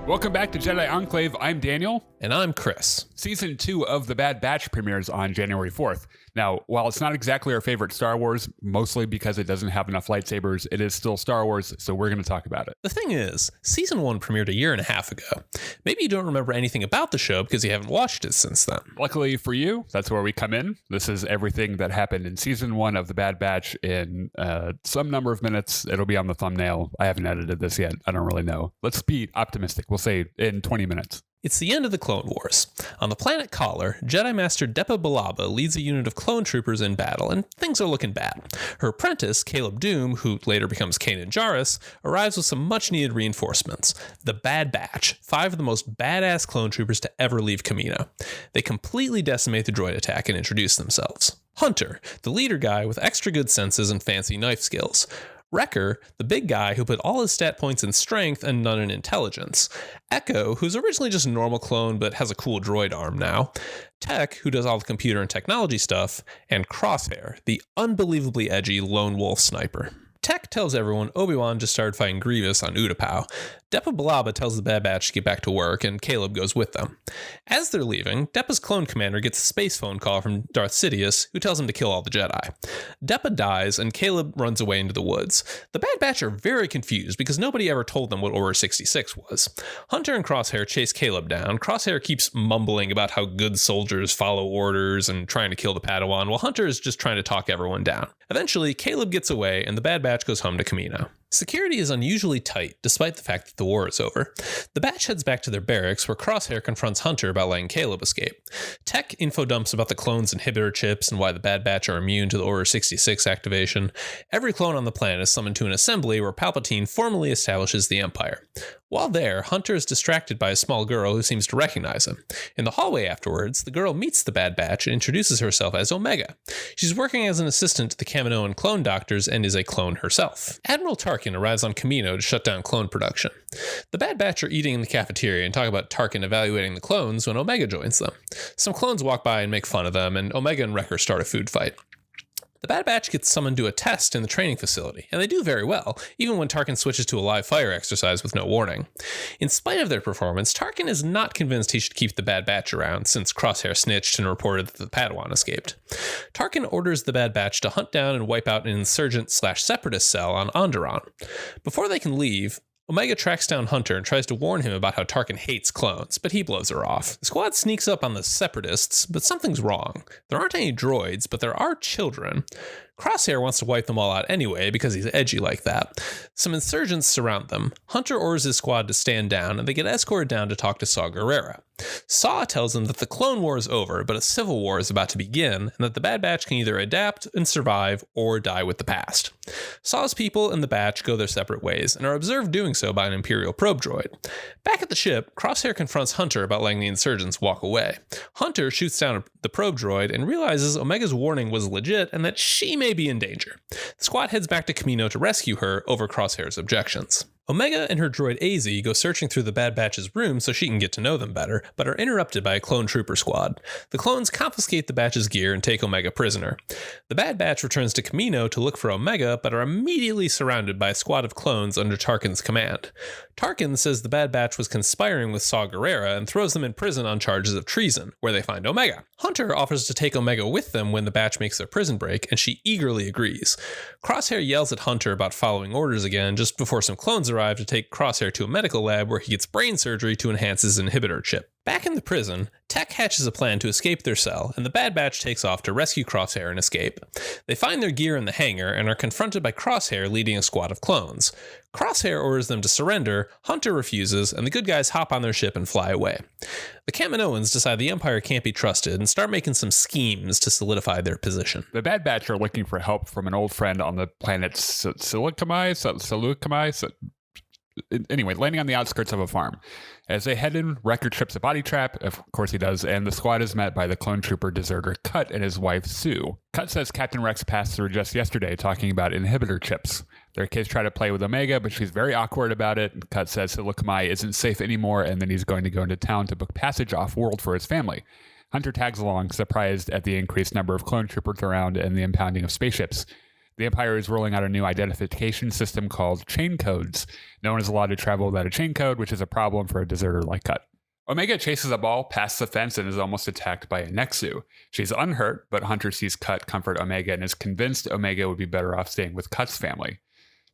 Welcome back to Jedi Enclave. I'm Daniel. And I'm Chris. Season 2 of The Bad Batch premieres on January 4th. Now, while it's not exactly our favorite Star Wars, mostly because it doesn't have enough lightsabers, it is still Star Wars, so we're going to talk about it. The thing is, Season 1 premiered a year and a half ago. Maybe you don't remember anything about the show because you haven't watched it since then. Luckily for you, that's where we come in. This is everything that happened in Season 1 of The Bad Batch in some number of minutes. It'll be on the thumbnail. I haven't edited this yet. I don't really know. Let's be optimistic. We'll say in 20 minutes. It's the end of the Clone Wars. On the planet Collar, Jedi Master Depa Billaba leads a unit of clone troopers in battle, and things are looking bad. Her apprentice, Caleb Doom, who later becomes Kanan Jarrus, arrives with some much-needed reinforcements. The Bad Batch, 5 of the most badass clone troopers to ever leave Kamino. They completely decimate the droid attack and introduce themselves. Hunter, the leader guy with extra good senses and fancy knife skills. Wrecker, the big guy who put all his stat points in strength and none in intelligence. Echo, who's originally just a normal clone but has a cool droid arm now. Tech, who does all the computer and technology stuff. And Crosshair, the unbelievably edgy lone wolf sniper. Tech tells everyone Obi-Wan just started fighting Grievous on Utapau. Depa Billaba tells the Bad Batch to get back to work, and Caleb goes with them. As they're leaving, Depa's clone commander gets a space phone call from Darth Sidious, who tells him to kill all the Jedi. Depa dies, and Caleb runs away into the woods. The Bad Batch are very confused because nobody ever told them what Order 66 was. Hunter and Crosshair chase Caleb down. Crosshair keeps mumbling about how good soldiers follow orders and trying to kill the Padawan, while Hunter is just trying to talk everyone down. Eventually, Caleb gets away, and the Bad Batch goes home to Kamino. Security is unusually tight, despite the fact that the war is over. The Batch heads back to their barracks, where Crosshair confronts Hunter about letting Caleb escape. Tech info dumps about the clone's inhibitor chips and why the Bad Batch are immune to the Order 66 activation. Every clone on the planet is summoned to an assembly where Palpatine formally establishes the Empire. While there, Hunter is distracted by a small girl who seems to recognize him. In the hallway afterwards, the girl meets the Bad Batch and introduces herself as Omega. She's working as an assistant to the Kaminoan clone doctors and is a clone herself. Admiral Tarkin arrives on Kamino to shut down clone production. The Bad Batch are eating in the cafeteria and talk about Tarkin evaluating the clones when Omega joins them. Some clones walk by and make fun of them, and Omega and Wrecker start a food fight. The Bad Batch gets summoned to a test in the training facility, and they do very well, even when Tarkin switches to a live fire exercise with no warning. In spite of their performance, Tarkin is not convinced he should keep the Bad Batch around, since Crosshair snitched and reported that the Padawan escaped. Tarkin orders the Bad Batch to hunt down and wipe out an insurgent/separatist cell on Onderon. Before they can leave, Omega tracks down Hunter and tries to warn him about how Tarkin hates clones, but he blows her off. The squad sneaks up on the separatists, but something's wrong. There aren't any droids, but there are children. Crosshair wants to wipe them all out anyway because he's edgy like that. Some insurgents surround them. Hunter orders his squad to stand down, and they get escorted down to talk to Saw Gerrera. Saw tells them that the Clone War is over, but a civil war is about to begin, and that the Bad Batch can either adapt and survive or die with the past. Saw's people and the Batch go their separate ways, and are observed doing so by an Imperial probe droid. Back at the ship, Crosshair confronts Hunter about letting the insurgents walk away. Hunter shoots down the probe droid and realizes Omega's warning was legit and that she may be in danger. The squad heads back to Kamino to rescue her over Crosshair's objections. Omega and her droid AZ go searching through the Bad Batch's room so she can get to know them better, but are interrupted by a clone trooper squad. The clones confiscate the Batch's gear and take Omega prisoner. The Bad Batch returns to Kamino to look for Omega, but are immediately surrounded by a squad of clones under Tarkin's command. Tarkin says the Bad Batch was conspiring with Saw Gerrera and throws them in prison on charges of treason, where they find Omega. Hunter offers to take Omega with them when the Batch makes their prison break, and she eagerly agrees. Crosshair yells at Hunter about following orders again just before some clones arrive to take Crosshair to a medical lab where he gets brain surgery to enhance his inhibitor chip. Back in the prison, Tech hatches a plan to escape their cell, and the Bad Batch takes off to rescue Crosshair and escape. They find their gear in the hangar and are confronted by Crosshair leading a squad of clones. Crosshair orders them to surrender, Hunter refuses, and the good guys hop on their ship and fly away. The Kaminoans decide the Empire can't be trusted and start making some schemes to solidify their position. The Bad Batch are looking for help from an old friend on the planet Seleucami. Anyway, landing on the outskirts of a farm. As they head in, Wrecker trips a body trap, of course he does, and the squad is met by the clone trooper deserter Cut and his wife Sue. Cut says Captain Rex passed through just yesterday talking about inhibitor chips. Their kids try to play with Omega, but she's very awkward about it. Cut says Seleucami isn't safe anymore, and then he's going to go into town to book passage off-world for his family. Hunter tags along, surprised at the increased number of clone troopers around and the impounding of spaceships. The Empire is rolling out a new identification system called chain codes. No one is allowed to travel without a chain code, which is a problem for a deserter like Cut. Omega chases a ball past the fence and is almost attacked by a Nexu. She's unhurt, but Hunter sees Cut comfort Omega and is convinced Omega would be better off staying with Cut's family.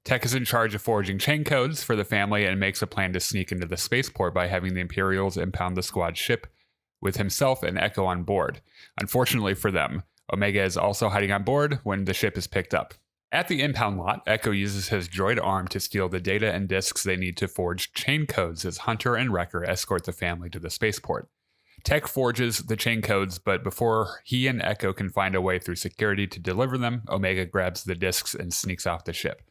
Tech is in charge of forging chain codes for the family and makes a plan to sneak into the spaceport by having the Imperials impound the squad ship with himself and Echo on board. Unfortunately for them, Omega is also hiding on board when the ship is picked up. At the impound lot, Echo uses his droid arm to steal the data and disks they need to forge chain codes as Hunter and Wrecker escort the family to the spaceport. Tech forges the chain codes, but before he and Echo can find a way through security to deliver them, Omega grabs the disks and sneaks off the ship.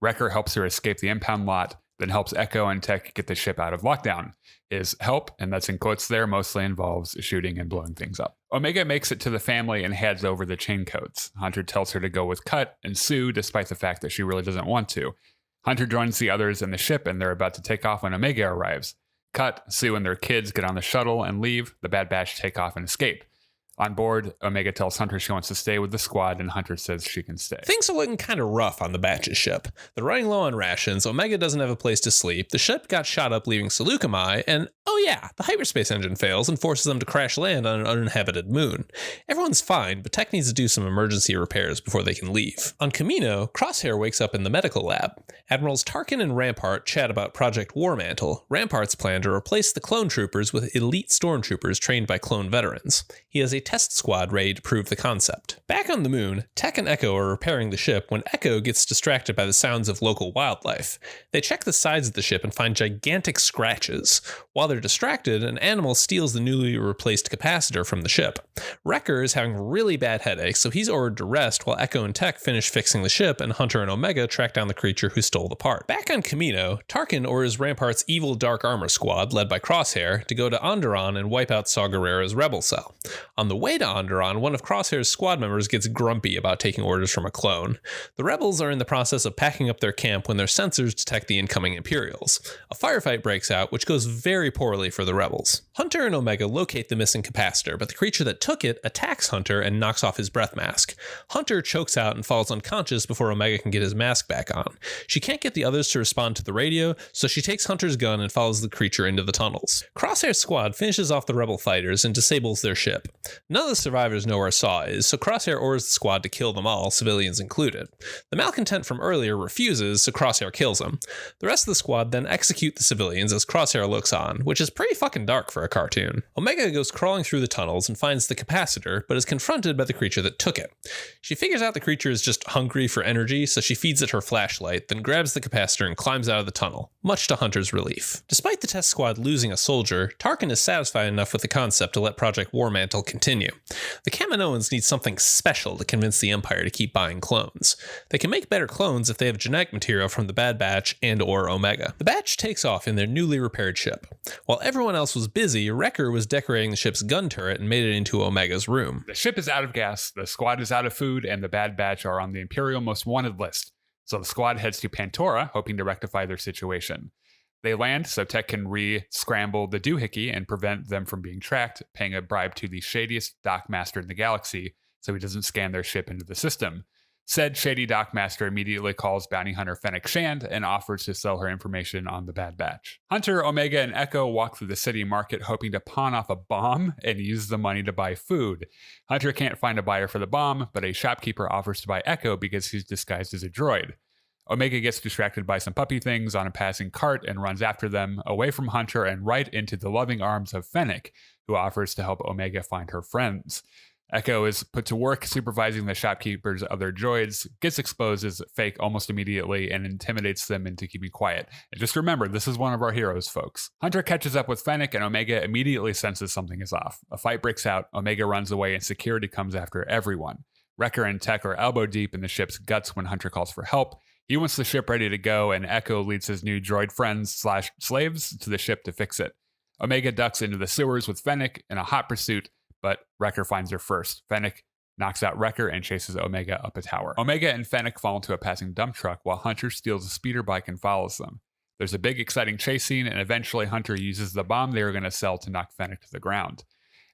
Wrecker helps her escape the impound lot, then helps Echo and Tech get the ship out of lockdown. His help, and that's in quotes there, mostly involves shooting and blowing things up. Omega makes it to the family and hands over the chain codes. Hunter tells her to go with Cut and Sue, despite the fact that she really doesn't want to. Hunter joins the others in the ship, and they're about to take off when Omega arrives. Cut, Sue, and their kids get on the shuttle and leave. The Bad Batch take off and escape. On board, Omega tells Hunter she wants to stay with the squad, and Hunter says she can stay. Things are looking kind of rough on the Batch's ship. They're running low on rations, Omega doesn't have a place to sleep, the ship got shot up leaving Seleucami, and oh yeah, the hyperspace engine fails and forces them to crash land on an uninhabited moon. Everyone's fine, but Tech needs to do some emergency repairs before they can leave. On Kamino, Crosshair wakes up in the medical lab. Admirals Tarkin and Rampart chat about Project War-Mantle, Rampart's plan to replace the clone troopers with elite stormtroopers trained by clone veterans. He has a test squad ready to prove the concept. Back on the moon, Tech and Echo are repairing the ship when Echo gets distracted by the sounds of local wildlife. They check the sides of the ship and find gigantic scratches. While they're distracted, an animal steals the newly replaced capacitor from the ship. Wrecker is having really bad headaches, so he's ordered to rest while Echo and Tech finish fixing the ship and Hunter and Omega track down the creature who stole the part. Back on Kamino, Tarkin orders Rampart's evil Dark Armor squad, led by Crosshair, to go to Onderon and wipe out Saw Gerrera's rebel cell. On the way to Onderon, one of Crosshair's squad members gets grumpy about taking orders from a clone. The rebels are in the process of packing up their camp when their sensors detect the incoming Imperials. A firefight breaks out, which goes very poorly for the rebels. Hunter and Omega locate the missing capacitor, but the creature that took it attacks Hunter and knocks off his breath mask. Hunter chokes out and falls unconscious before Omega can get his mask back on. She can't get the others to respond to the radio, so she takes Hunter's gun and follows the creature into the tunnels. Crosshair's squad finishes off the rebel fighters and disables their ship. None of the survivors know where Saw is, so Crosshair orders the squad to kill them all, civilians included. The malcontent from earlier refuses, so Crosshair kills him. The rest of the squad then execute the civilians as Crosshair looks on, which is pretty fucking dark for a cartoon. Omega goes crawling through the tunnels and finds the capacitor, but is confronted by the creature that took it. She figures out the creature is just hungry for energy, so she feeds it her flashlight, then grabs the capacitor and climbs out of the tunnel, much to Hunter's relief. Despite the test squad losing a soldier, Tarkin is satisfied enough with the concept to let Project War-Mantle continue. The Kaminoans need something special to convince the Empire to keep buying clones. They can make better clones if they have genetic material from the Bad Batch and or Omega. The Batch takes off in their newly repaired ship. While everyone else was busy, Wrecker was decorating the ship's gun turret and made it into Omega's room. The ship is out of gas, the squad is out of food, and the Bad Batch are on the Imperial Most Wanted list. So the squad heads to Pantora, hoping to rectify their situation. They land so Tech can re-scramble the doohickey and prevent them from being tracked, paying a bribe to the shadiest dockmaster in the galaxy so he doesn't scan their ship into the system. Said shady dockmaster immediately calls bounty hunter Fennec Shand and offers to sell her information on the Bad Batch. Hunter, Omega, and Echo walk through the city market hoping to pawn off a bomb and use the money to buy food. Hunter can't find a buyer for the bomb, but a shopkeeper offers to buy Echo because he's disguised as a droid. Omega gets distracted by some puppy things on a passing cart and runs after them, away from Hunter and right into the loving arms of Fennec, who offers to help Omega find her friends. Echo is put to work supervising the shopkeeper's other droids, gets exposed as fake almost immediately, and intimidates them into keeping quiet. And just remember, this is one of our heroes, folks. Hunter catches up with Fennec, and Omega immediately senses something is off. A fight breaks out, Omega runs away, and security comes after everyone. Wrecker and Tech are elbow deep in the ship's guts when Hunter calls for help. He wants the ship ready to go, and Echo leads his new droid friends/slaves to the ship to fix it. Omega ducks into the sewers with Fennec in a hot pursuit, but Wrecker finds her first. Fennec knocks out Wrecker and chases Omega up a tower. Omega and Fennec fall into a passing dump truck while Hunter steals a speeder bike and follows them. There's a big exciting chase scene, and eventually Hunter uses the bomb they were going to sell to knock Fennec to the ground.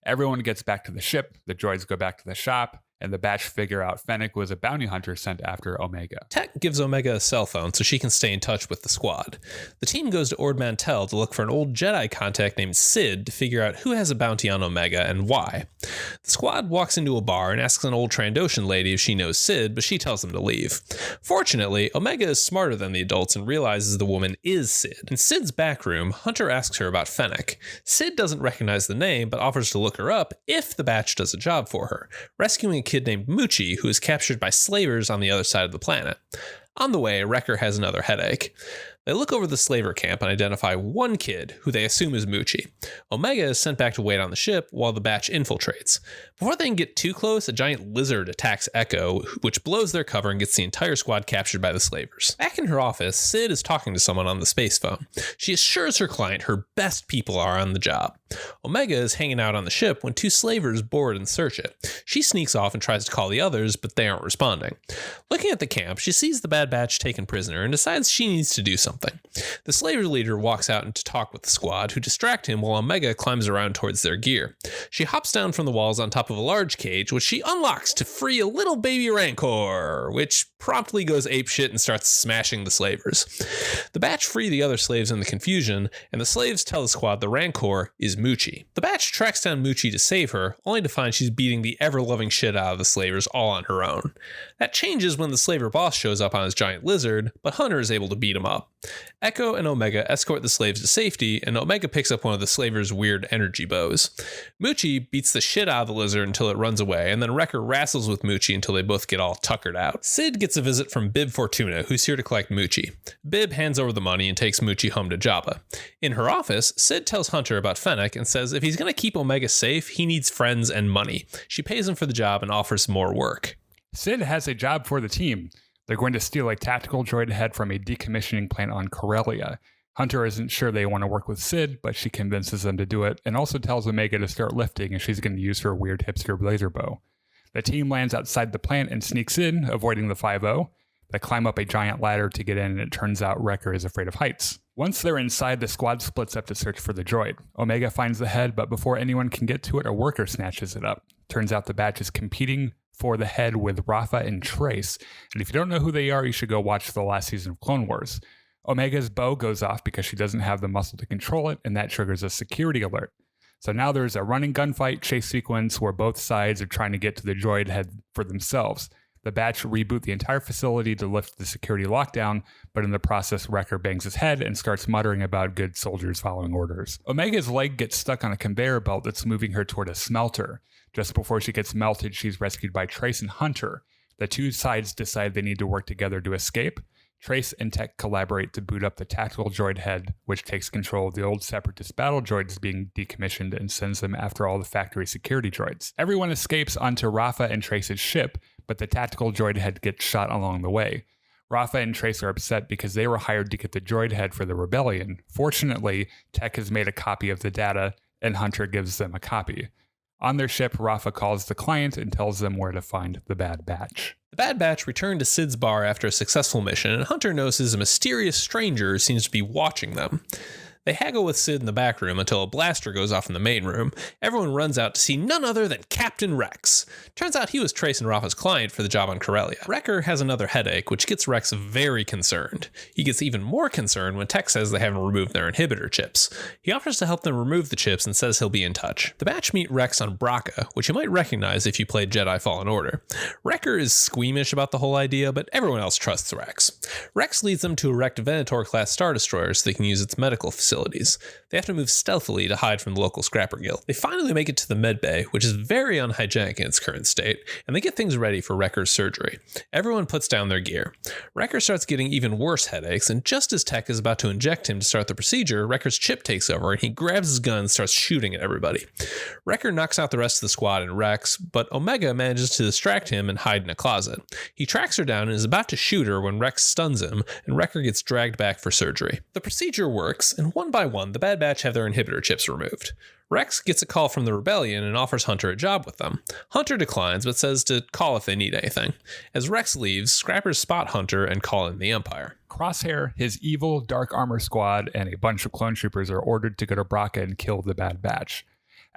Everyone gets back to the ship, the droids go back to the shop, and the batch figure out Fennec was a bounty hunter sent after Omega. Tech gives Omega a cell phone so she can stay in touch with the squad. The team goes to War-Mantle to look for an old Jedi contact named Sid to figure out who has a bounty on Omega and why. The squad walks into a bar and asks an old Trandoshan lady if she knows Sid, but she tells them to leave. Fortunately, Omega is smarter than the adults and realizes the woman is Sid. In Sid's back room, Hunter asks her about Fennec. Sid doesn't recognize the name, but offers to look her up if the batch does a job for her, rescuing a kid named Moochie who is captured by slavers on the other side of the planet. On the way, Wrecker has another headache. They look over the slaver camp and identify one kid, who they assume is Moochie. Omega is sent back to wait on the ship while the batch infiltrates. Before they can get too close, a giant lizard attacks Echo, which blows their cover and gets the entire squad captured by the slavers. Back in her office, Sid is talking to someone on the space phone. She assures her client her best people are on the job. Omega is hanging out on the ship when two slavers board and search it. She sneaks off and tries to call the others, but they aren't responding. Looking at the camp, she sees the Bad Batch taken prisoner and decides she needs to do something. The slaver leader walks out to talk with the squad, who distract him while Omega climbs around towards their gear. She hops down from the walls on top of a large cage, which she unlocks to free a little baby Rancor, which promptly goes apeshit and starts smashing the slavers. The batch free the other slaves in the confusion, and the slaves tell the squad the Rancor is Moochie. The batch tracks down Moochie to save her, only to find she's beating the ever-loving shit out of the slavers all on her own. That changes when the slaver boss shows up on his giant lizard, but Hunter is able to beat him up. Echo and Omega escort the slaves to safety, and Omega picks up one of the slavers' weird energy bows. Moochie beats the shit out of the lizard until it runs away, and then Wrecker wrestles with Moochie until they both get all tuckered out. Sid gets a visit from Bib Fortuna, who's here to collect Moochie. Bib hands over the money and takes Moochie home to Jabba. In her office, Sid tells Hunter about Fennec and says if he's going to keep Omega safe, he needs friends and money. She pays him for the job and offers more work. Sid has a job for the team. They're going to steal a tactical droid head from a decommissioning plant on Corellia. Hunter isn't sure they want to work with Sid, but she convinces them to do it and also tells Omega to start lifting and she's going to use her weird hipster laser bow. The team lands outside the plant and sneaks in, avoiding the 5-0. They climb up a giant ladder to get in, and it turns out Wrecker is afraid of heights. Once they're inside, the squad splits up to search for the droid. Omega finds the head, but before anyone can get to it, a worker snatches it up. Turns out the batch is competing for the head with Rafa and Trace, and if you don't know who they are, you should go watch the last season of Clone Wars. Omega's bow goes off because she doesn't have the muscle to control it, and that triggers a security alert. So now there's a running gunfight chase sequence where both sides are trying to get to the droid head for themselves. The batch reboot the entire facility to lift the security lockdown, but in the process, Wrecker bangs his head and starts muttering about good soldiers following orders. Omega's leg gets stuck on a conveyor belt that's moving her toward a smelter. Just before she gets melted, she's rescued by Trace and Hunter. The two sides decide they need to work together to escape. Trace and Tech collaborate to boot up the tactical droid head, which takes control of the old Separatist battle droids being decommissioned and sends them after all the factory security droids. Everyone escapes onto Rafa and Trace's ship, but the tactical droid head gets shot along the way. Rafa and Trace are upset because they were hired to get the droid head for the rebellion. Fortunately, Tech has made a copy of the data, and Hunter gives them a copy. On their ship, Rafa calls the client and tells them where to find the Bad Batch. The Bad Batch return to Sid's bar after a successful mission, and Hunter notices a mysterious stranger seems to be watching them. They haggle with Sid in the back room until a blaster goes off in the main room. Everyone runs out to see none other than Captain Rex. Turns out he was Trace and Rafa's client for the job on Corellia. Wrecker has another headache, which gets Rex very concerned. He gets even more concerned when Tech says they haven't removed their inhibitor chips. He offers to help them remove the chips and says he'll be in touch. The batch meet Rex on Braca, which you might recognize if you played Jedi Fallen Order. Wrecker is squeamish about the whole idea, but everyone else trusts Rex. Rex leads them to erect Venator-class Star Destroyer so they can use its medical facilities. They have to move stealthily to hide from the local scrapper guild. They finally make it to the medbay, which is very unhygienic in its current state, and they get things ready for Wrecker's surgery. Everyone puts down their gear. Wrecker starts getting even worse headaches, and just as Tech is about to inject him to start the procedure, Wrecker's chip takes over, and he grabs his gun and starts shooting at everybody. Wrecker knocks out the rest of the squad and Rex, but Omega manages to distract him and hide in a closet. He tracks her down and is about to shoot her when Rex stuns him, and Wrecker gets dragged back for surgery. The procedure works, and one by one, the Bad Batch have their inhibitor chips removed. Rex gets a call from the Rebellion and offers Hunter a job with them. Hunter declines, but says to call if they need anything. As Rex leaves, Scrappers spot Hunter and call in the Empire. Crosshair, his evil Dark Armor squad, and a bunch of clone troopers are ordered to go to Braca and kill the Bad Batch.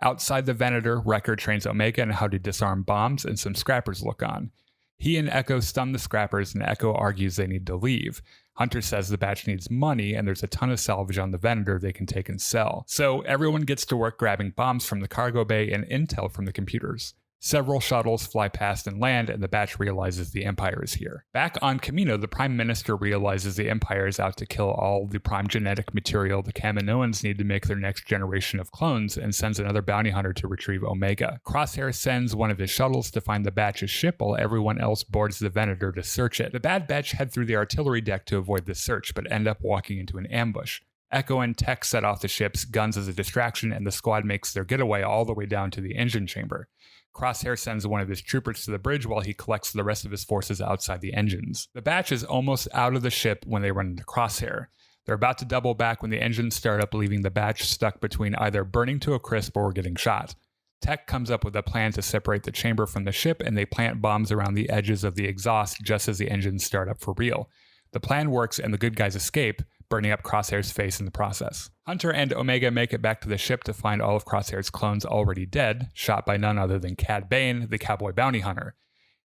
Outside the Venator, Wrecker trains Omega on how to disarm bombs, and some scrappers look on. He and Echo stun the scrappers, and Echo argues they need to leave. Hunter says the batch needs money, and there's a ton of salvage on the Venator they can take and sell. So everyone gets to work grabbing bombs from the cargo bay and intel from the computers. Several shuttles fly past and land, and the batch realizes the Empire is here. Back on Kamino, the Prime Minister realizes the Empire is out to kill all the prime genetic material the Kaminoans need to make their next generation of clones, and sends another bounty hunter to retrieve Omega. Crosshair sends one of his shuttles to find the batch's ship, while everyone else boards the Venator to search it. The Bad Batch head through the artillery deck to avoid the search, but end up walking into an ambush. Echo and Tech set off the ship's guns as a distraction, and the squad makes their getaway all the way down to the engine chamber. Crosshair sends one of his troopers to the bridge while he collects the rest of his forces outside the engines. The batch is almost out of the ship when they run into Crosshair. They're about to double back when the engines start up, leaving the batch stuck between either burning to a crisp or getting shot. Tech comes up with a plan to separate the chamber from the ship, and they plant bombs around the edges of the exhaust just as the engines start up for real. The plan works and the good guys escape, burning up Crosshair's face in the process. Hunter and Omega make it back to the ship to find all of Crosshair's clones already dead, shot by none other than Cad Bane, the cowboy bounty hunter.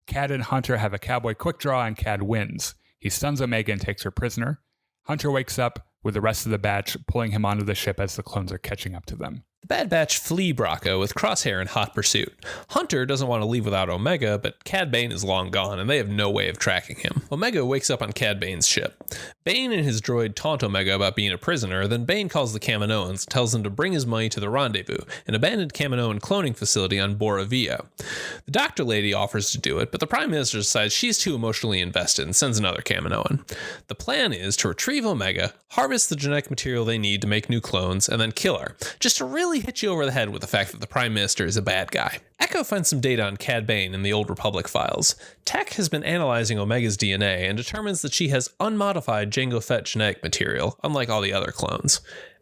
Cad and Hunter have a cowboy quick draw, and Cad wins. He stuns Omega and takes her prisoner. Hunter wakes up with the rest of the batch, pulling him onto the ship as the clones are catching up to them. The Bad Batch flee Bracco with Crosshair in hot pursuit. Hunter doesn't want to leave without Omega, but Cad Bane is long gone, and they have no way of tracking him. Omega wakes up on Cad Bane's ship. Bane and his droid taunt Omega about being a prisoner, then Bane calls the Kaminoans and tells them to bring his money to the Rendezvous, an abandoned Kaminoan cloning facility on Bora Via. The Doctor Lady offers to do it, but the Prime Minister decides she's too emotionally invested and sends another Kaminoan. The plan is to retrieve Omega, harvest the genetic material they need to make new clones, and then kill her, just to really hit you over the head with the fact that the Prime Minister is a bad guy. Echo finds some data on Cad Bane in the Old Republic files. Tech has been analyzing Omega's DNA and determines that she has unmodified Jango Fett genetic material, unlike all the other clones.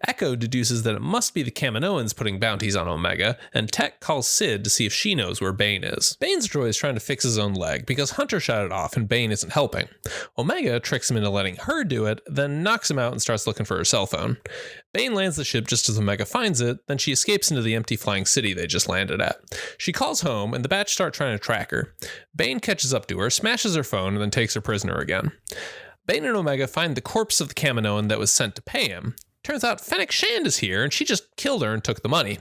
Echo deduces that it must be the Kaminoans putting bounties on Omega, and Tech calls Sid to see if she knows where Bane is. Bane's droid is trying to fix his own leg because Hunter shot it off and Bane isn't helping. Omega tricks him into letting her do it, then knocks him out and starts looking for her cell phone. Bane lands the ship just as Omega finds it, then she escapes into the empty flying city they just landed at. She calls home, and the batch start trying to track her. Bane catches up to her, smashes her phone, and then takes her prisoner again. Bane and Omega find the corpse of the Kaminoan that was sent to pay him. Turns out Fennec Shand is here, and she just killed her and took the money.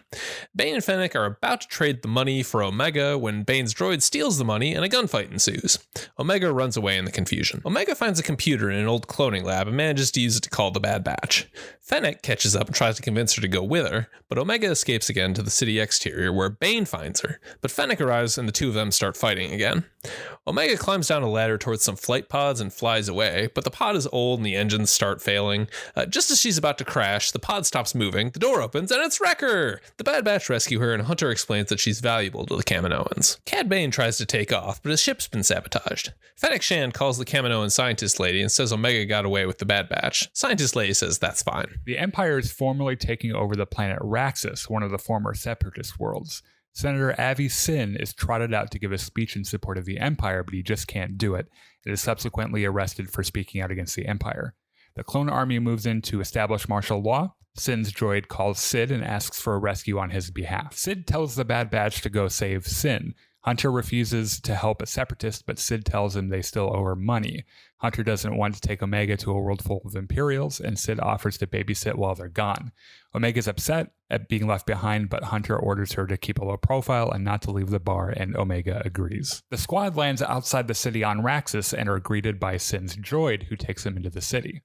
Bane and Fennec are about to trade the money for Omega when Bane's droid steals the money and a gunfight ensues. Omega runs away in the confusion. Omega finds a computer in an old cloning lab and manages to use it to call the Bad Batch. Fennec catches up and tries to convince her to go with her, but Omega escapes again to the city exterior where Bane finds her, but Fennec arrives and the two of them start fighting again. Omega climbs down a ladder towards some flight pods and flies away, but the pod is old and the engines start failing. Just as she's about to crash, the pod stops moving, the door opens, and it's Wrecker! The Bad Batch rescue her, and Hunter explains that she's valuable to the Kaminoans. Cad Bane tries to take off, but his ship's been sabotaged. Fennec Shand calls the Kaminoan scientist lady and says Omega got away with the Bad Batch. Scientist lady says that's fine. The Empire is formally taking over the planet Raxus, one of the former Separatist worlds. Senator Avi Sin is trotted out to give a speech in support of the Empire, but he just can't do it, and is subsequently arrested for speaking out against the Empire. The clone army moves in to establish martial law. Sin's droid calls Sid and asks for a rescue on his behalf. Sid tells the Bad Batch to go save Sin. Hunter refuses to help a separatist, but Sid tells him they still owe her money. Hunter doesn't want to take Omega to a world full of Imperials, and Sid offers to babysit while they're gone. Omega's upset at being left behind, but Hunter orders her to keep a low profile and not to leave the bar, and Omega agrees. The squad lands outside the city on Raxus and are greeted by Sin's droid, who takes them into the city.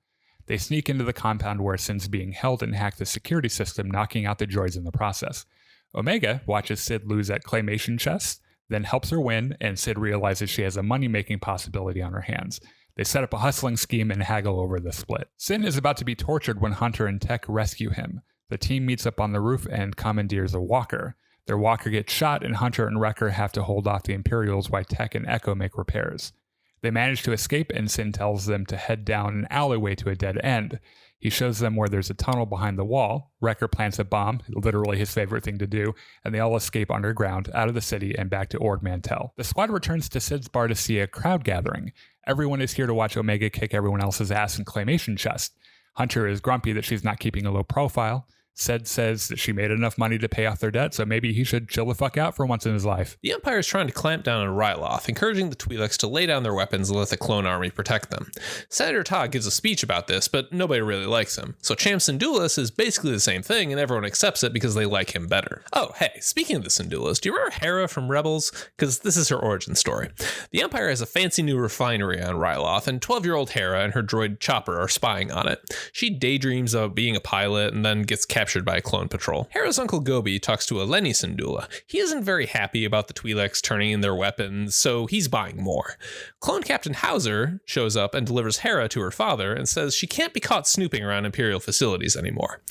They sneak into the compound where Sin's being held and hack the security system, knocking out the droids in the process. Omega watches Sid lose at Claymation Chest, then helps her win, and Sid realizes she has a money-making possibility on her hands. They set up a hustling scheme and haggle over the split. Sin is about to be tortured when Hunter and Tech rescue him. The team meets up on the roof and commandeers a walker. Their walker gets shot, and Hunter and Wrecker have to hold off the Imperials while Tech and Echo make repairs. They manage to escape, and Sin tells them to head down an alleyway to a dead end. He shows them where there's a tunnel behind the wall. Wrecker plants a bomb, literally his favorite thing to do, and they all escape underground, out of the city, and back to War-Mantle. The squad returns to Sid's bar to see a crowd gathering. Everyone is here to watch Omega kick everyone else's ass in Claymation Chest. Hunter is grumpy that she's not keeping a low profile. Sid says that she made enough money to pay off their debt, so maybe he should chill the fuck out for once in his life. The Empire is trying to clamp down on Ryloth, encouraging the Twi'leks to lay down their weapons and let the clone army protect them. Senator Todd gives a speech about this, but nobody really likes him. So Cham Syndulas is basically the same thing, and everyone accepts it because they like him better. Oh, hey, speaking of the Syndulas, do you remember Hera from Rebels? Because this is her origin story. The Empire has a fancy new refinery on Ryloth, and 12-year-old Hera and her droid Chopper are spying on it. She daydreams of being a pilot and then gets captured by a clone patrol. Hera's uncle Gobi talks to Eleni Syndulla. He isn't very happy about the Twi'leks turning in their weapons, so he's buying more. Clone Captain Hauser shows up and delivers Hera to her father and says she can't be caught snooping around Imperial facilities anymore.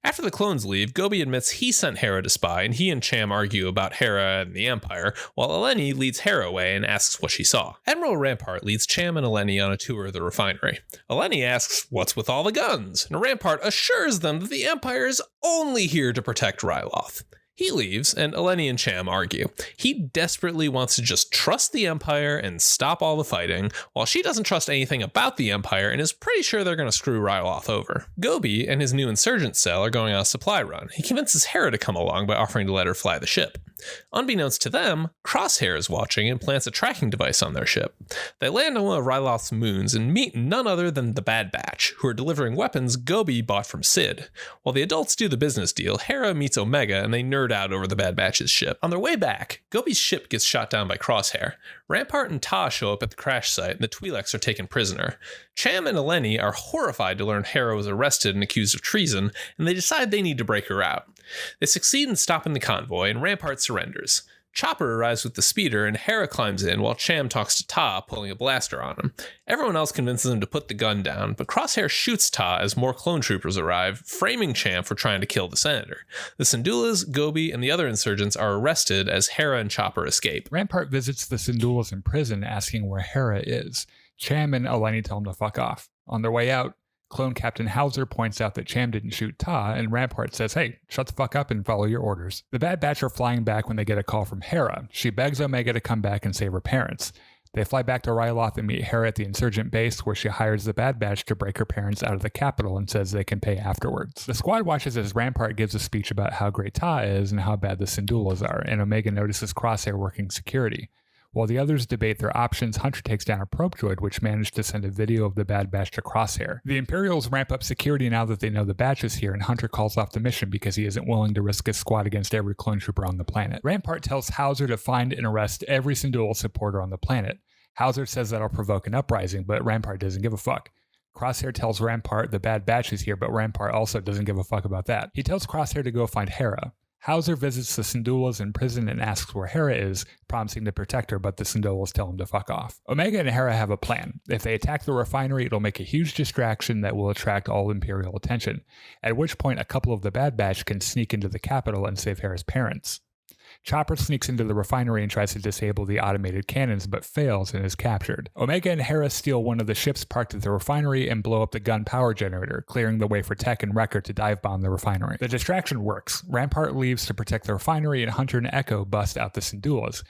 After the clones leave, Gobi admits he sent Hera to spy, and he and Cham argue about Hera and the Empire, while Eleni leads Hera away and asks what she saw. Admiral Rampart leads Cham and Eleni on a tour of the refinery. Eleni asks what's with all the guns, and Rampart assures them that the Empire is only here to protect Ryloth. He leaves, and Eleni and Cham argue. He desperately wants to just trust the Empire and stop all the fighting, while she doesn't trust anything about the Empire and is pretty sure they're going to screw Ryloth over. Gobi and his new insurgent cell are going on a supply run. He convinces Hera to come along by offering to let her fly the ship. Unbeknownst to them, Crosshair is watching and plants a tracking device on their ship. They land on one of Ryloth's moons and meet none other than the Bad Batch, who are delivering weapons Gobi bought from Sid. While the adults do the business deal, Hera meets Omega and they nerd out over the Bad Batch's ship. On their way back, Gobi's ship gets shot down by Crosshair. Rampart and Ta show up at the crash site and the Twi'leks are taken prisoner. Cham and Eleni are horrified to learn Hera was arrested and accused of treason, and they decide they need to break her out. They succeed in stopping the convoy, and Rampart surrenders. Chopper arrives with the speeder, and Hera climbs in while Cham talks to Ta, pulling a blaster on him. Everyone else convinces him to put the gun down, but Crosshair shoots Ta as more clone troopers arrive, framing Cham for trying to kill the senator. The Syndulas, Gobi, and the other insurgents are arrested as Hera and Chopper escape. Rampart visits the Syndulas in prison, asking where Hera is. Cham and Eleni tell him to fuck off. On their way out, Clone Captain Hauser points out that Cham didn't shoot Ta, and Rampart says, hey, shut the fuck up and follow your orders. The Bad Batch are flying back when they get a call from Hera. She begs Omega to come back and save her parents. They fly back to Ryloth and meet Hera at the insurgent base, where she hires the Bad Batch to break her parents out of the capital and says they can pay afterwards. The squad watches as Rampart gives a speech about how great Ta is and how bad the Syndulas are, and Omega notices Crosshair working security. While the others debate their options, Hunter takes down a probe droid, which managed to send a video of the Bad Batch to Crosshair. The Imperials ramp up security now that they know the Batch is here, and Hunter calls off the mission because he isn't willing to risk his squad against every clone trooper on the planet. Rampart tells Hauser to find and arrest every Syndulas supporter on the planet. Hauser says that'll provoke an uprising, but Rampart doesn't give a fuck. Crosshair tells Rampart the Bad Batch is here, but Rampart also doesn't give a fuck about that. He tells Crosshair to go find Hera. Hauser visits the Syndulas in prison and asks where Hera is, promising to protect her, but the Syndulas tell him to fuck off. Omega and Hera have a plan. If they attack the refinery, it'll make a huge distraction that will attract all Imperial attention, at which point a couple of the Bad Batch can sneak into the capital and save Hera's parents. Chopper sneaks into the refinery and tries to disable the automated cannons, but fails and is captured. Omega and Hera steal one of the ships parked at the refinery and blow up the gun power generator, clearing the way for Tech and Wrecker to dive bomb the refinery. The distraction works. Rampart leaves to protect the refinery, and Hunter and Echo bust out the Syndulas.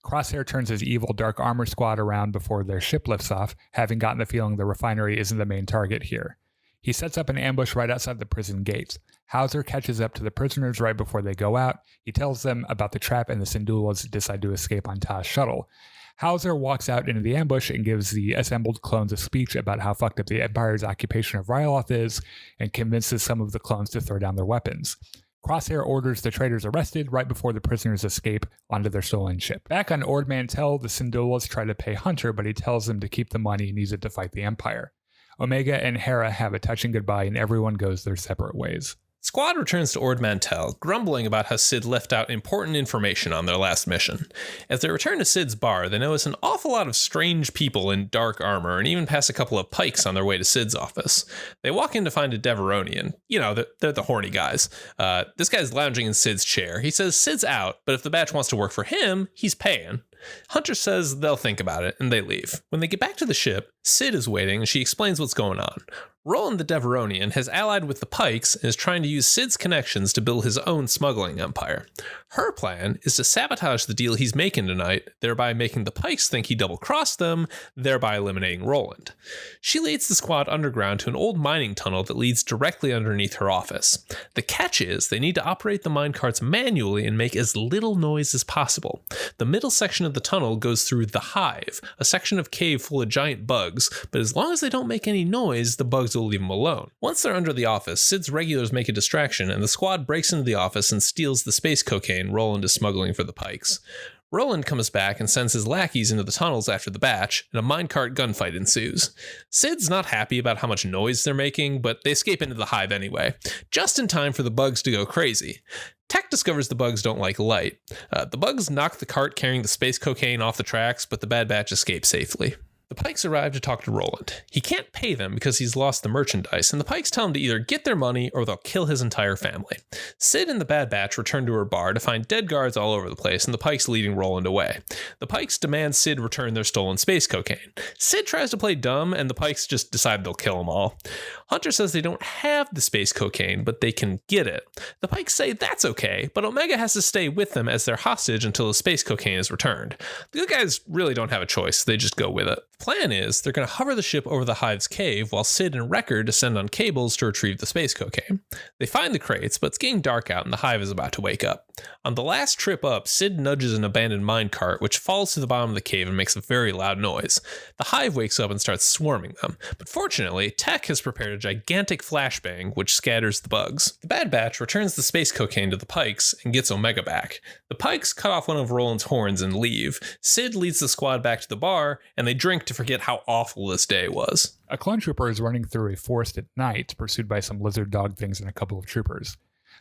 Crosshair turns his evil Dark Armor squad around before their ship lifts off, having gotten the feeling the refinery isn't the main target here. He sets up an ambush right outside the prison gates. Hauser catches up to the prisoners right before they go out. He tells them about the trap, and the Syndulas decide to escape on Ta's shuttle. Hauser walks out into the ambush and gives the assembled clones a speech about how fucked up the Empire's occupation of Ryloth is, and convinces some of the clones to throw down their weapons. Crosshair orders the traitors arrested right before the prisoners escape onto their stolen ship. Back on War-Mantle, the Syndulas try to pay Hunter, but he tells them to keep the money he needs it to fight the Empire. Omega and Hera have a touching goodbye, and everyone goes their separate ways. Squad returns to War-Mantle, grumbling about how Sid left out important information on their last mission. As they return to Sid's bar, they notice an awful lot of strange people in dark armor and even pass a couple of pikes on their way to Sid's office. They walk in to find a Deveronian. You know, they're the horny guys. This guy's lounging in Sid's chair. He says Sid's out, but if the Batch wants to work for him, he's paying. Hunter says they'll think about it, and they leave. When they get back to the ship, Sid is waiting, and she explains what's going on. Roland the Deveronian has allied with the Pikes and is trying to use Sid's connections to build his own smuggling empire. Her plan is to sabotage the deal he's making tonight, thereby making the Pikes think he double-crossed them, thereby eliminating Roland. She leads the squad underground to an old mining tunnel that leads directly underneath her office. The catch is they need to operate the minecarts manually and make as little noise as possible. The middle section of the tunnel goes through the Hive, a section of cave full of giant bugs, but as long as they don't make any noise, the bugs will leave them alone. Once they're under the office, Sid's regulars make a distraction, and the squad breaks into the office and steals the space cocaine Roland is smuggling for the Pikes. Roland comes back and sends his lackeys into the tunnels after the batch, and a minecart gunfight ensues. Sid's not happy about how much noise they're making, but they escape into the Hive anyway, just in time for the bugs to go crazy. Tech discovers the bugs don't like light. The bugs knock the cart carrying the space cocaine off the tracks, but the Bad Batch escapes safely. The Pikes arrive to talk to Roland. He can't pay them because he's lost the merchandise, and the Pikes tell him to either get their money or they'll kill his entire family. Sid and the Bad Batch return to her bar to find dead guards all over the place, and the Pikes leading Roland away. The Pikes demand Sid return their stolen space cocaine. Sid tries to play dumb, and the Pikes just decide they'll kill them all. Hunter says they don't have the space cocaine, but they can get it. The Pikes say that's okay, but Omega has to stay with them as their hostage until the space cocaine is returned. The good guys really don't have a choice, they just go with it. The plan is they're going to hover the ship over the Hive's cave while Sid and Wrecker descend on cables to retrieve the space cocaine. They find the crates, but it's getting dark out and the Hive is about to wake up. On the last trip up, Sid nudges an abandoned minecart, which falls to the bottom of the cave and makes a very loud noise. The Hive wakes up and starts swarming them, but fortunately, Tech has prepared a gigantic flashbang, which scatters the bugs. The Bad Batch returns the space cocaine to the Pikes and gets Omega back. The Pikes cut off one of Roland's horns and leave. Sid leads the squad back to the bar, and they drink to forget how awful this day was. A clone trooper is running through a forest at night, pursued by some lizard dog things and a couple of troopers.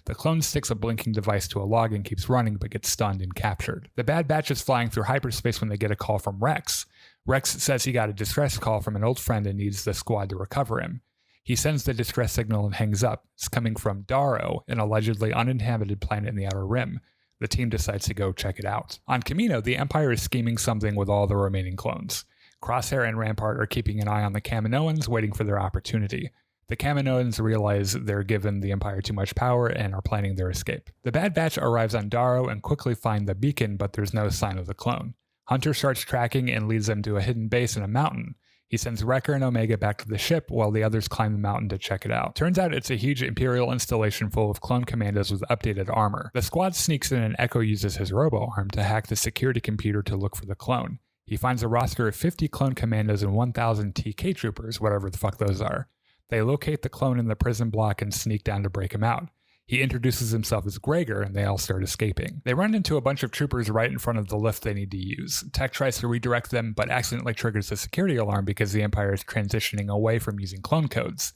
The clone sticks a blinking device to a log and keeps running, but gets stunned and captured. The Bad Batch is flying through hyperspace when they get a call from Rex. Rex says he got a distress call from an old friend and needs the squad to recover him. He sends the distress signal and hangs up. It's coming from Darrow, an allegedly uninhabited planet in the Outer Rim. The team decides to go check it out. On Kamino, the Empire is scheming something with all the remaining clones. Crosshair and Rampart are keeping an eye on the Kaminoans, waiting for their opportunity. The Kaminoans realize they're given the Empire too much power and are planning their escape. The Bad Batch arrives on Darrow and quickly find the beacon, but there's no sign of the clone. Hunter starts tracking and leads them to a hidden base in a mountain. He sends Wrecker and Omega back to the ship while the others climb the mountain to check it out. Turns out it's a huge Imperial installation full of clone commandos with updated armor. The squad sneaks in and Echo uses his robo-arm to hack the security computer to look for the clone. He finds a roster of 50 clone commandos and 1,000 TK troopers, whatever the fuck those are. They locate the clone in the prison block and sneak down to break him out. He introduces himself as Gregor, and they all start escaping. They run into a bunch of troopers right in front of the lift they need to use. Tech tries to redirect them, but accidentally triggers the security alarm because the Empire is transitioning away from using clone codes.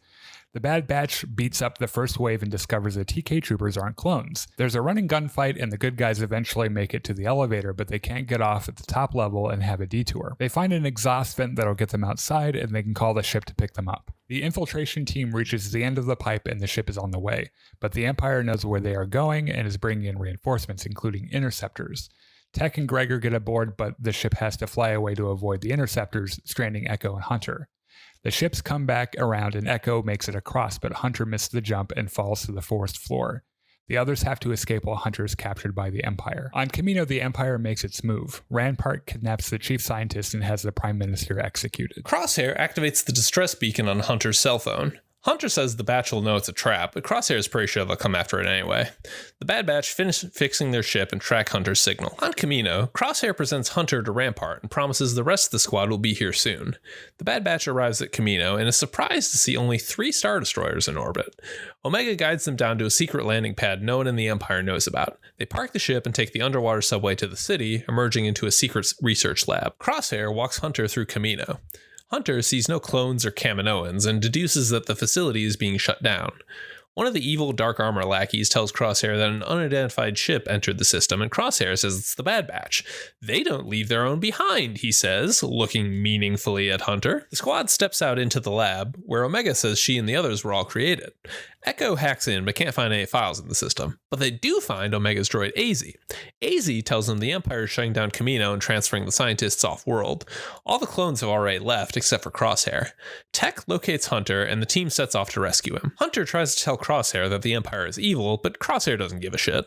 The Bad Batch beats up the first wave and discovers the TK troopers aren't clones. There's a running gunfight, and the good guys eventually make it to the elevator, but they can't get off at the top level and have a detour. They find an exhaust vent that'll get them outside, and they can call the ship to pick them up. The infiltration team reaches the end of the pipe and the ship is on the way, but the Empire knows where they are going and is bringing in reinforcements, including interceptors. Tech and Gregor get aboard, but the ship has to fly away to avoid the interceptors, stranding Echo and Hunter. The ships come back around and Echo makes it across, but Hunter misses the jump and falls to the forest floor. The others have to escape while Hunter is captured by the Empire. On Kamino, the Empire makes its move. Rampart kidnaps the chief scientist and has the Prime Minister executed. Crosshair activates the distress beacon on Hunter's cell phone. Hunter says the Batch will know it's a trap, but Crosshair is pretty sure they'll come after it anyway. The Bad Batch finish fixing their ship and track Hunter's signal. On Kamino, Crosshair presents Hunter to Rampart and promises the rest of the squad will be here soon. The Bad Batch arrives at Kamino and is surprised to see only 3 Star Destroyers in orbit. Omega guides them down to a secret landing pad no one in the Empire knows about. They park the ship and take the underwater subway to the city, emerging into a secret research lab. Crosshair walks Hunter through Kamino. Hunter sees no clones or Kaminoans and deduces that the facility is being shut down. One of the evil dark armor lackeys tells Crosshair that an unidentified ship entered the system, and Crosshair says it's the Bad Batch. They don't leave their own behind, he says, looking meaningfully at Hunter. The squad steps out into the lab, where Omega says she and the others were all created. Echo hacks in but can't find any files in the system. But they do find Omega's droid AZ. AZ tells them the Empire is shutting down Kamino and transferring the scientists off-world. All the clones have already left, except for Crosshair. Tech locates Hunter, and the team sets off to rescue him. Hunter tries to tell Crosshair that the Empire is evil, but Crosshair doesn't give a shit.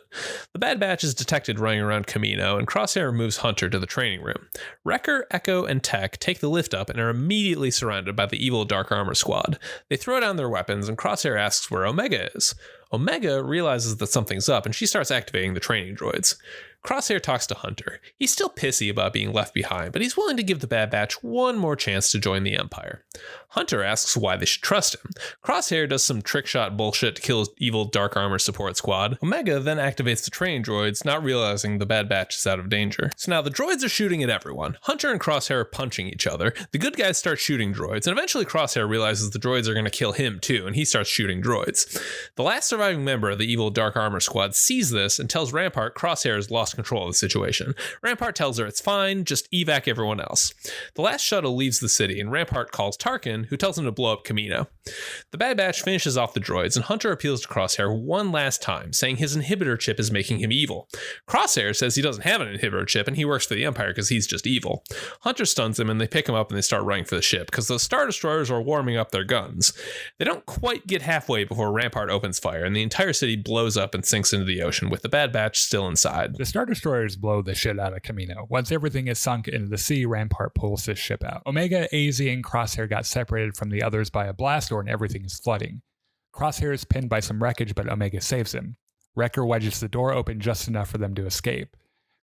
The Bad Batch is detected running around Kamino, and Crosshair moves Hunter to the training room. Wrecker, Echo, and Tech take the lift up and are immediately surrounded by the evil Dark Armor Squad. They throw down their weapons, and Crosshair asks where Omega is. Omega realizes that something's up, and she starts activating the training droids. Crosshair talks to Hunter. He's still pissy about being left behind, but he's willing to give the Bad Batch one more chance to join the Empire. Hunter asks why they should trust him. Crosshair does some trick shot bullshit to kill his evil Dark Armor support squad. Omega then activates the training droids, not realizing the Bad Batch is out of danger. So now the droids are shooting at everyone. Hunter and Crosshair are punching each other. The good guys start shooting droids, and eventually Crosshair realizes the droids are going to kill him too, and he starts shooting droids. The last surviving member of the evil Dark Armor squad sees this and tells Rampart Crosshair has lost control of the situation. Rampart tells her it's fine, just evac everyone else. The last shuttle leaves the city, and Rampart calls Tarkin, who tells him to blow up Kamino. The Bad Batch finishes off the droids, and Hunter appeals to Crosshair one last time, saying his inhibitor chip is making him evil. Crosshair says he doesn't have an inhibitor chip, and he works for the Empire because he's just evil. Hunter stuns him, and they pick him up and they start running for the ship, because the Star Destroyers are warming up their guns. They don't quite get halfway before Rampart opens fire, and the entire city blows up and sinks into the ocean, with the Bad Batch still inside. The Star Destroyers blow the shit out of Kamino. Once everything is sunk into the sea, Rampart pulls his ship out. Omega, AZ, and Crosshair got separated from the others by a blast door, and everything is flooding. Crosshair is pinned by some wreckage, but Omega saves him. Wrecker wedges the door open just enough for them to escape.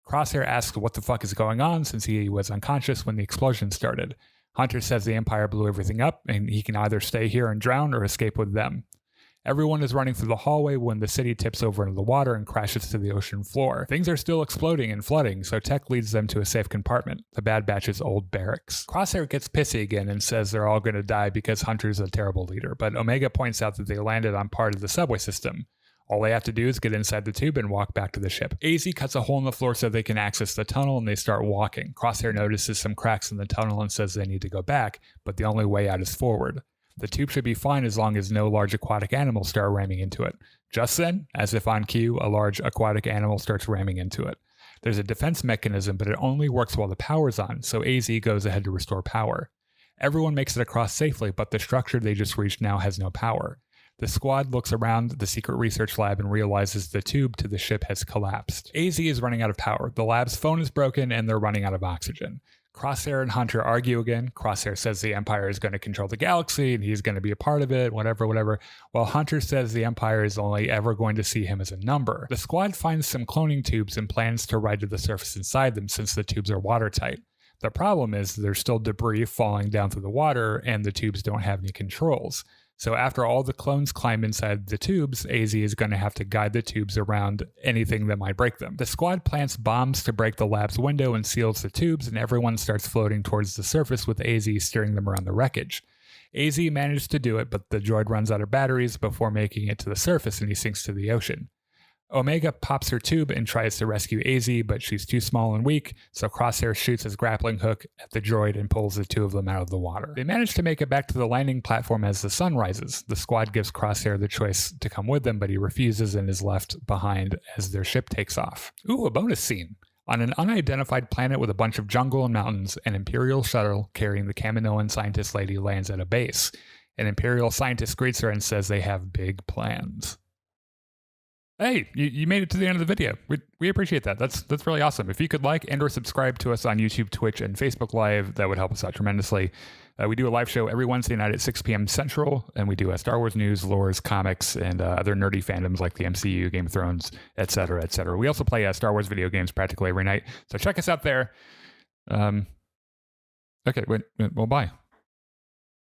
Crosshair asks what the fuck is going on, since he was unconscious when the explosion started. Hunter says the Empire blew everything up, and he can either stay here and drown or escape with them. Everyone is running through the hallway when the city tips over into the water and crashes to the ocean floor. Things are still exploding and flooding, so Tech leads them to a safe compartment, the Bad Batch's old barracks. Crosshair gets pissy again and says they're all going to die because Hunter's a terrible leader, but Omega points out that they landed on part of the subway system. All they have to do is get inside the tube and walk back to the ship. AZ cuts a hole in the floor so they can access the tunnel, and they start walking. Crosshair notices some cracks in the tunnel and says they need to go back, but the only way out is forward. The tube should be fine as long as no large aquatic animals start ramming into it. Just then, as if on cue, a large aquatic animal starts ramming into it. There's a defense mechanism, but it only works while the power's on, so AZ goes ahead to restore power. Everyone makes it across safely, but the structure they just reached now has no power. The squad looks around the secret research lab and realizes the tube to the ship has collapsed. AZ is running out of power. The lab's phone is broken, and they're running out of oxygen. Crosshair and Hunter argue again. Crosshair says the Empire is going to control the galaxy and he's going to be a part of it, whatever. While Hunter says the Empire is only ever going to see him as a number. The squad finds some cloning tubes and plans to ride to the surface inside them since the tubes are watertight. The problem is there's still debris falling down through the water and the tubes don't have any controls. So after all the clones climb inside the tubes, AZ is going to have to guide the tubes around anything that might break them. The squad plants bombs to break the lab's window and seals the tubes, and everyone starts floating towards the surface with AZ steering them around the wreckage. AZ manages to do it, but the droid runs out of batteries before making it to the surface and he sinks to the ocean. Omega pops her tube and tries to rescue AZ, but she's too small and weak, so Crosshair shoots his grappling hook at the droid and pulls the two of them out of the water. They manage to make it back to the landing platform as the sun rises. The squad gives Crosshair the choice to come with them, but he refuses and is left behind as their ship takes off. Ooh, a bonus scene. On an unidentified planet with a bunch of jungle and mountains, an Imperial shuttle carrying the Kaminoan scientist lady lands at a base. An Imperial scientist greets her and says they have big plans. Hey, you made it to the end of the video. We appreciate that. That's really awesome. If you could like and or subscribe to us on YouTube, Twitch, and Facebook Live, that would help us out tremendously. We do a live show every Wednesday night at 6 p.m. Central, and we do Star Wars news, lores, comics, and other nerdy fandoms like the MCU, Game of Thrones, etc., etc. We also play Star Wars video games practically every night, so check us out there. Okay, well, bye.